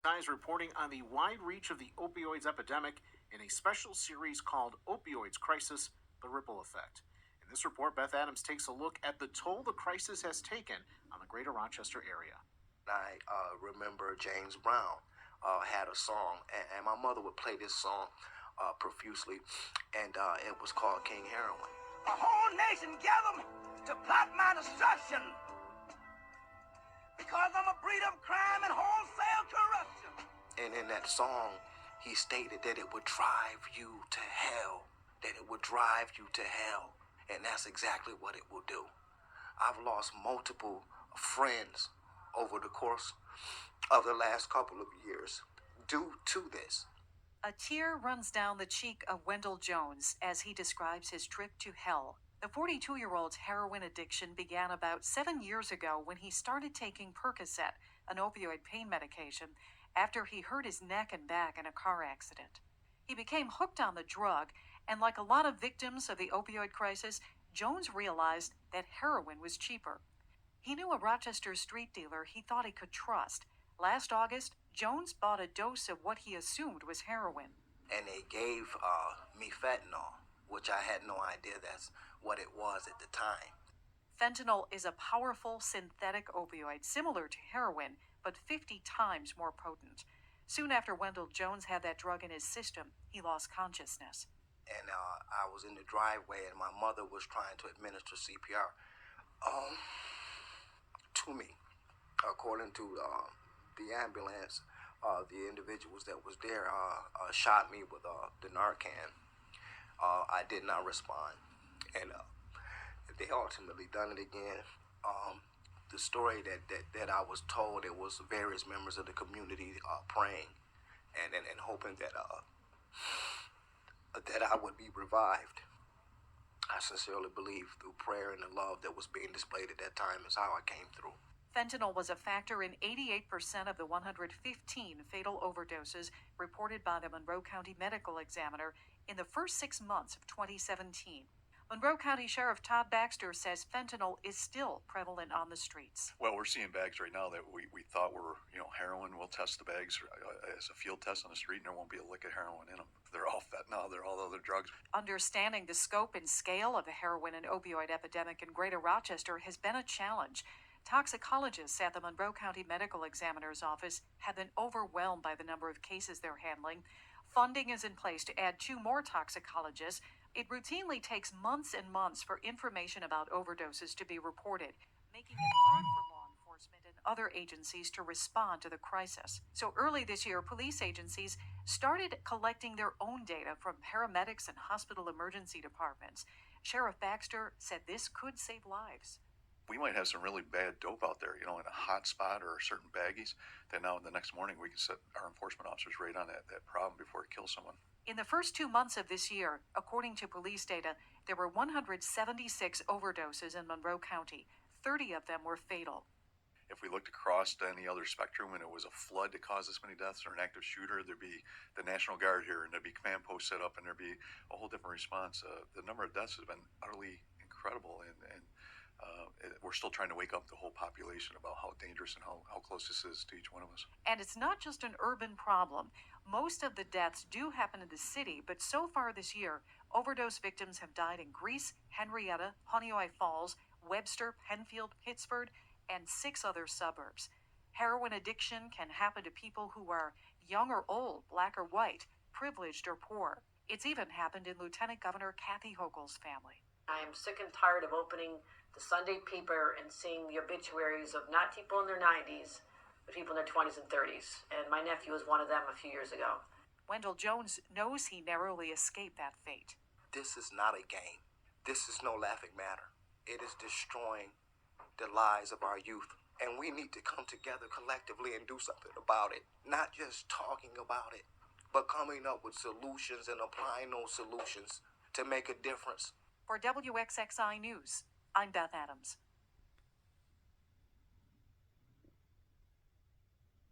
Times reporting on the wide reach of the opioids epidemic in a special series called Opioids Crisis: The Ripple Effect. In this report, Beth Adams takes a look at the toll the crisis has taken on the greater Rochester area. I remember James Brown had a song, and my mother would play this song profusely, and it was called King Heroin. A whole nation gathered to plot my destruction because I'm a breed of crime and wholesale corruption. And in that song, he stated that it would drive you to hell, that it would drive you to hell, and that's exactly what it will do. I've lost multiple friends over the course of the last couple of years due to this. A tear runs down the cheek of Wendell Jones as he describes his trip to hell. The 42-year-old's heroin addiction began about 7 years ago when he started taking Percocet, an opioid pain medication, after he hurt his neck and back in a car accident. He became hooked on the drug, and like a lot of victims of the opioid crisis, Jones realized that heroin was cheaper. He knew a Rochester street dealer he thought he could trust. Last August, Jones bought a dose of what he assumed was heroin. And they gave me fentanyl, which I had no idea that's what it was at the time. Fentanyl is a powerful synthetic opioid similar to heroin, but 50 times more potent. Soon after Wendell Jones had that drug in his system, he lost consciousness. And I was in the driveway, and my mother was trying to administer CPR to me. According to the ambulance, the individuals that was there shot me with the Narcan. I did not respond, and they ultimately done it again. The story that I was told, it was various members of the community praying and hoping that I would be revived. I sincerely believe through prayer and the love that was being displayed at that time is how I came through. Fentanyl was a factor in 88% of the 115 fatal overdoses reported by the Monroe County Medical Examiner in the first 6 months of 2017. Monroe County Sheriff Todd Baxter says fentanyl is still prevalent on the streets. Well, we're seeing bags right now that we thought were, heroin. We'll test the bags as a field test on the street, and there won't be a lick of heroin in them. They're all fentanyl. They're all other drugs. Understanding the scope and scale of the heroin and opioid epidemic in Greater Rochester has been a challenge. Toxicologists at the Monroe County Medical Examiner's Office have been overwhelmed by the number of cases they're handling. Funding is in place to add 2 more toxicologists. It routinely takes months and months for information about overdoses to be reported, making it hard for law enforcement and other agencies to respond to the crisis. So early this year, police agencies started collecting their own data from paramedics and hospital emergency departments. Sheriff Baxter said this could save lives. We might have some really bad dope out there, in a hot spot or certain baggies, that now the next morning we can set our enforcement officers right on that problem before it kills someone. In the first 2 months of this year, according to police data, there were 176 overdoses in Monroe County. 30 of them were fatal. If we looked across any other spectrum and it was a flood that caused this many deaths or an active shooter, there'd be the National Guard here and there'd be command posts set up and there'd be a whole different response. The number of deaths has been utterly incredible, and we're still trying to wake up the whole population about how dangerous and how close this is to each one of us. And it's not just an urban problem. Most of the deaths do happen in the city, but so far this year, overdose victims have died in Greece, Henrietta, Honeoye Falls, Webster, Penfield, Pittsford, and 6 other suburbs. Heroin addiction can happen to people who are young or old, black or white, privileged or poor. It's even happened in Lieutenant Governor Kathy Hochul's family. I am sick and tired of opening the Sunday paper and seeing the obituaries of not people in their 90s, but people in their 20s and 30s. And my nephew was one of them a few years ago. Wendell Jones knows he narrowly escaped that fate. This is not a game. This is no laughing matter. It is destroying the lives of our youth. And we need to come together collectively and do something about it. Not just talking about it, but coming up with solutions and applying those solutions to make a difference. For WXXI News, I'm Beth Adams.